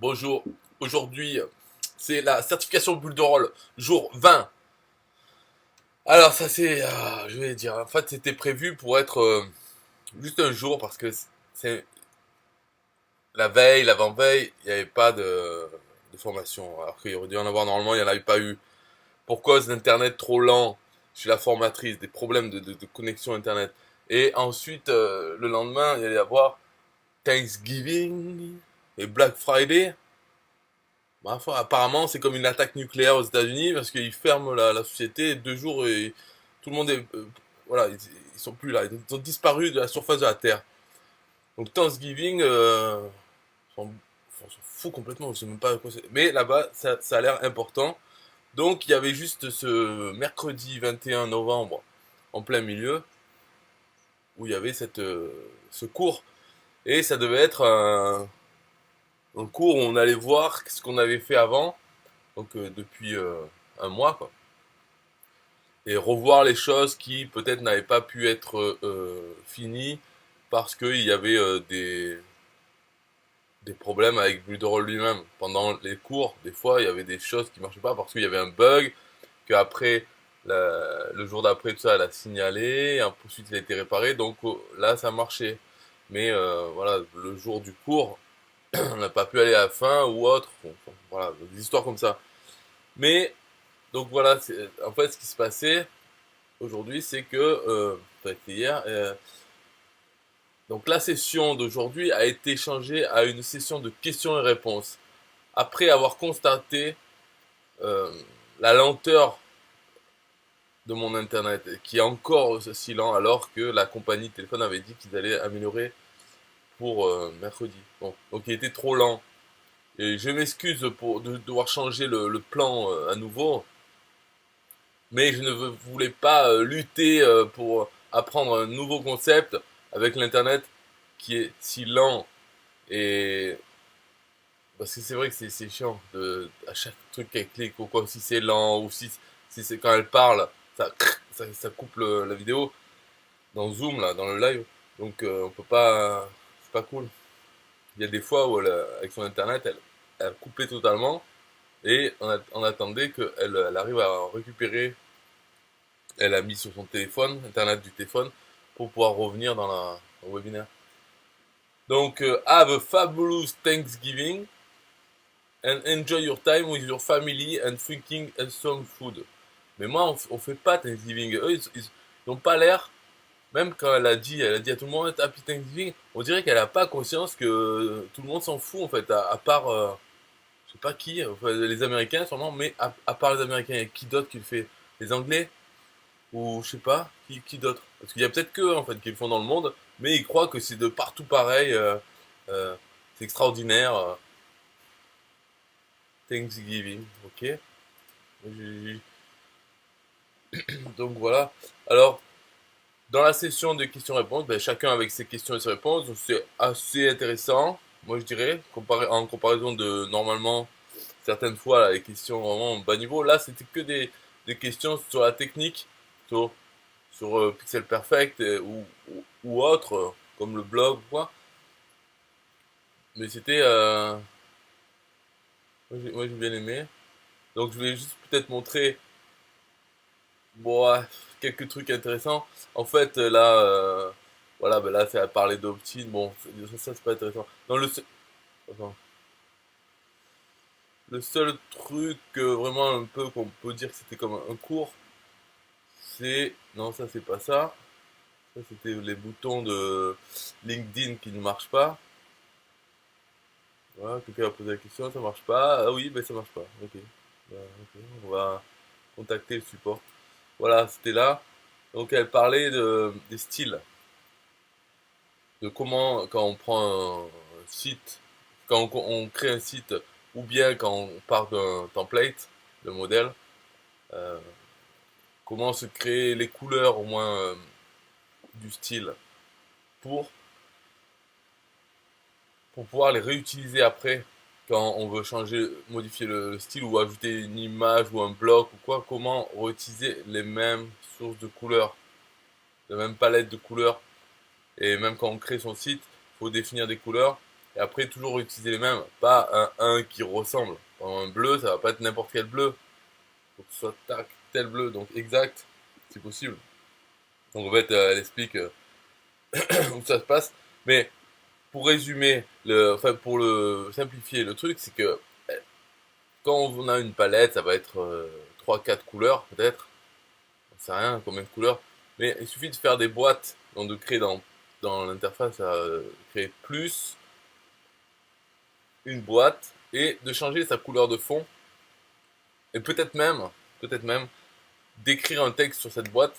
Bonjour, aujourd'hui c'est la certification bulle de rôle, jour 20. Alors ça c'est, je vais dire, en fait c'était prévu pour être juste un jour parce que c'est la veille, l'avant-veille, il n'y avait pas de formation. Alors qu'il y aurait dû en avoir normalement, il n'y en avait pas eu. Pour cause d'internet trop lent chez la formatrice, des problèmes de connexion internet. Et ensuite, le lendemain, il y allait y avoir Thanksgiving et Black Friday. Ma foi, apparemment, c'est comme une attaque nucléaire aux États-Unis parce qu'ils ferment la société 2 jours et tout le monde est, voilà, ils sont plus là, ils ont disparu de la surface de la Terre. Donc Thanksgiving, on s'en fout complètement, je sais même pas à quoi c'est. Mais là-bas, ça a l'air important. Donc il y avait juste ce mercredi 21 novembre en plein milieu où il y avait ce cours et ça devait être un cours où on allait voir ce qu'on avait fait avant, donc depuis un mois quoi. Et revoir les choses qui peut-être n'avaient pas pu être finies parce qu'il y avait des problèmes avec Bludrol lui-même. Pendant les cours, des fois, il y avait des choses qui marchaient pas parce qu'il y avait un bug, qu'après, le jour d'après, tout ça, elle a signalé, ensuite il a été réparé, donc là, ça marchait. Mais voilà, le jour du cours, on n'a pas pu aller à la fin ou autre. Bon, voilà, des histoires comme ça. Mais, donc voilà, en fait, ce qui se passait, aujourd'hui, c'est que, ça a été hier, donc la session d'aujourd'hui a été changée à une session de questions et réponses. Après avoir constaté euh, la lenteur de mon internet, qui est encore aussi lent, alors que la compagnie de téléphone avait dit qu'ils allaient améliorer pour mercredi. Bon, donc il était trop lent. Et je m'excuse pour de devoir changer le plan à nouveau, mais je ne voulais pas lutter pour apprendre un nouveau concept avec l'internet qui est si lent. Et parce que c'est vrai que c'est chiant à chaque truc qu'elle clique ou quoi, si c'est lent ou si c'est quand elle parle, ça coupe la vidéo dans Zoom là, dans le live. Donc on peut pas, c'est pas cool. Il y a des fois où avec son internet, elle a coupé totalement et on attendait qu'elle arrive à récupérer. Elle a mis sur son téléphone, internet du téléphone, pour pouvoir revenir dans le webinaire. Donc, have a fabulous Thanksgiving and enjoy your time with your family and drinking some food. Mais moi, on fait pas Thanksgiving. Eux, ils n'ont pas l'air, même quand elle a dit à tout le monde Happy Thanksgiving, on dirait qu'elle a pas conscience que tout le monde s'en fout en fait, à part, je sais pas qui, enfin, les Américains sûrement, mais à part les Américains, il y a qui d'autre qui le fait? Les Anglais? Ou je sais pas, qui d'autre? Parce qu'il y a peut-être que en fait qui le font dans le monde, mais ils croient que c'est de partout pareil, c'est extraordinaire. Thanksgiving, ok. Donc voilà. Alors, dans la session de questions-réponses, ben, chacun avec ses questions et ses réponses, donc c'est assez intéressant, moi je dirais, en comparaison de normalement certaines fois là, les questions vraiment bas niveau. Là, c'était que des questions sur la technique, sur Pixel Perfect ou autre, comme le blog ou quoi. Mais c'était, moi j'ai bien aimé. Donc je vais juste peut-être montrer, bon, quelques trucs intéressants. En fait, là, voilà, ben là c'est à parler d'opt-in. Bon, ça c'est pas intéressant. Non, attends. Le seul truc vraiment un peu qu'on peut dire que c'était comme un cours, c'est, non ça c'est pas ça. Ça c'était les boutons de LinkedIn qui ne marchent pas. Voilà, quelqu'un a posé la question, ça marche pas. Ah oui, ben ça marche pas. Ok. Bah, ok, on va contacter le support. Voilà, c'était là. Donc elle parlait des styles, de comment quand on prend un site, quand on crée un site, ou bien quand on part d'un template, de modèle, euh, comment se créer les couleurs au moins du style pour, pour pouvoir les réutiliser après quand on veut changer, modifier le style ou ajouter une image ou un bloc ou quoi, comment réutiliser les mêmes sources de couleurs, la même palette de couleurs. Et même quand on crée son site, il faut définir des couleurs et après toujours utiliser les mêmes, pas un qui ressemble. Un bleu, ça va pas être n'importe quel bleu, faut que ce soit tac, tel bleu, donc exact, si possible. Donc en fait, elle explique où ça se passe, mais pour résumer, enfin pour le simplifier le truc, c'est que quand on a une palette, ça va être 3-4 couleurs peut-être, on sait rien combien de couleurs, mais il suffit de faire des boîtes, donc de créer dans l'interface, créer plus une boîte et de changer sa couleur de fond et peut-être même d'écrire un texte sur cette boîte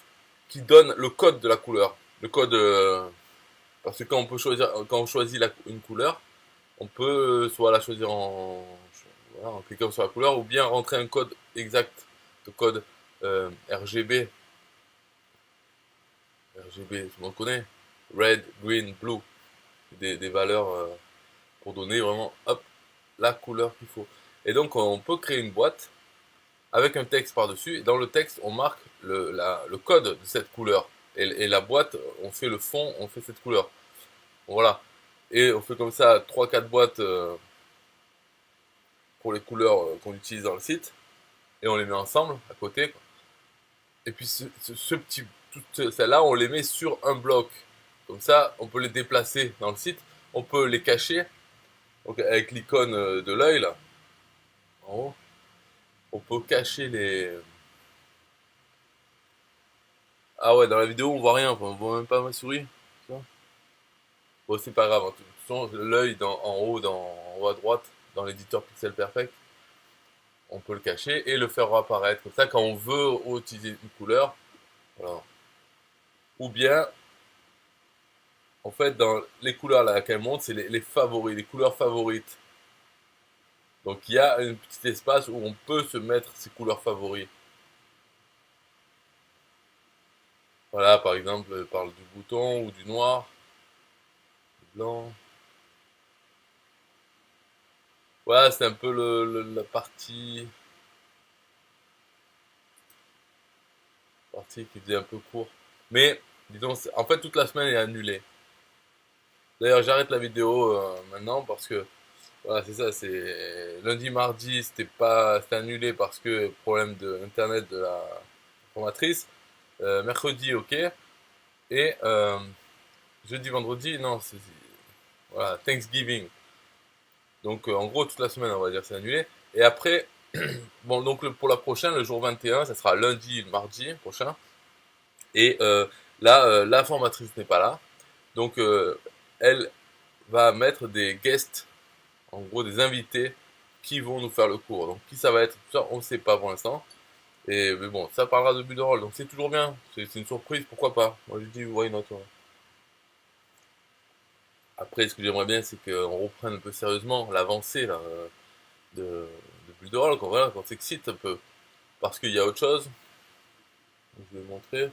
qui donne le code de la couleur, le code parce que quand on choisit une couleur, on peut soit la choisir voilà, en cliquant sur la couleur ou bien rentrer un code exact, le code RGB. RGB, tout le monde connaît. Red, green, blue. Des valeurs pour donner vraiment, hop, la couleur qu'il faut. Et donc, on peut créer une boîte avec un texte par-dessus. Et dans le texte, on marque le code de cette couleur. Et la boîte, on fait le fond, on fait cette couleur. Voilà. Et on fait comme ça 3-4 boîtes pour les couleurs qu'on utilise dans le site. Et on les met ensemble, à côté, quoi. Et puis toutes celles-là, on les met sur un bloc. Comme ça, on peut les déplacer dans le site. On peut les cacher. Donc avec l'icône de l'œil, là, en haut, on peut cacher les... Ah ouais, dans la vidéo, on voit rien, on voit même pas ma souris. Bon, c'est pas grave, hein. De toute façon, l'œil en haut à droite, dans l'éditeur Pixel Perfect, on peut le cacher et le faire apparaître. Comme ça, quand on veut utiliser une couleur, voilà. Ou bien, en fait, dans les couleurs là qu'elle montre, c'est les favoris, les couleurs favorites. Donc il y a un petit espace où on peut se mettre ses couleurs favoris. Voilà, par exemple, elle parle du bouton ou du noir, du blanc. Voilà, c'est un peu la partie qui faisait un peu court. Mais, disons, en fait, toute la semaine est annulée. D'ailleurs, j'arrête la vidéo maintenant parce que, voilà, c'est ça, c'est lundi, mardi, c'était annulé parce que problème de internet de la formatrice. Mercredi, ok. Et jeudi, vendredi, non, voilà, Thanksgiving. Donc, en gros, toute la semaine, on va dire, c'est annulé. Et après, bon, donc pour la prochaine, le jour 21, ça sera lundi, mardi prochain. Et là, la formatrice n'est pas là. Donc, elle va mettre des guests, en gros des invités, qui vont nous faire le cours. Donc, qui ça va être, ça, on ne sait pas pour l'instant. Mais bon, ça parlera de but de rôle, donc c'est toujours bien. C'est une surprise, pourquoi pas. Moi, je dis, why not, ouais. Après, ce que j'aimerais bien, c'est qu'on reprenne un peu sérieusement l'avancée là, de, de but de rôle, voilà, qu'on s'excite un peu. Parce qu'il y a autre chose. Je vais vous montrer.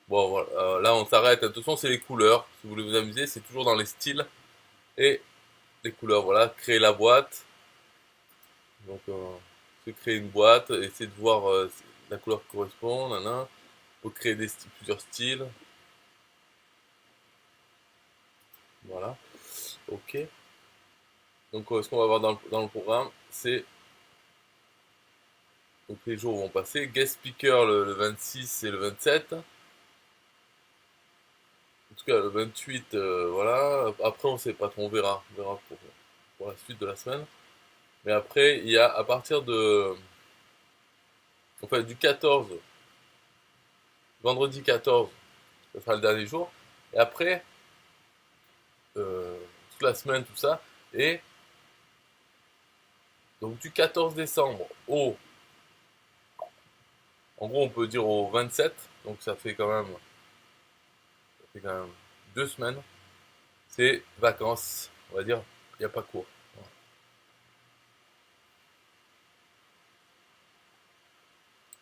Bon, voilà, là on s'arrête. De toute façon, c'est les couleurs. Si vous voulez vous amuser, c'est toujours dans les styles et les couleurs. Voilà, créer la boîte. Donc, se créer une boîte, essayer de voir la couleur qui correspond. Nanana. Faut créer plusieurs styles. Voilà. Ok. Donc, ce qu'on va voir dans le programme, c'est donc les jours vont passer. Guest speaker le 26 et le 27. En tout cas, le 28, voilà. Après, on sait pas trop, on verra. On verra pour la suite de la semaine. Mais après, il y a à partir de. Enfin, du 14, vendredi 14, ça sera le dernier jour. Et après, euh, toute la semaine, tout ça. Et donc, du 14 décembre au. En gros, on peut dire au 27. Donc, ça fait quand même 2 semaines. C'est vacances, on va dire. Il n'y a pas cours.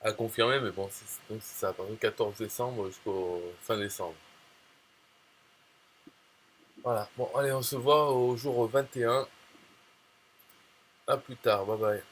À confirmer, mais bon, donc c'est ça, à partir du 14 décembre jusqu'au fin décembre. Voilà, bon, allez, on se voit au jour 21. À plus tard, bye bye.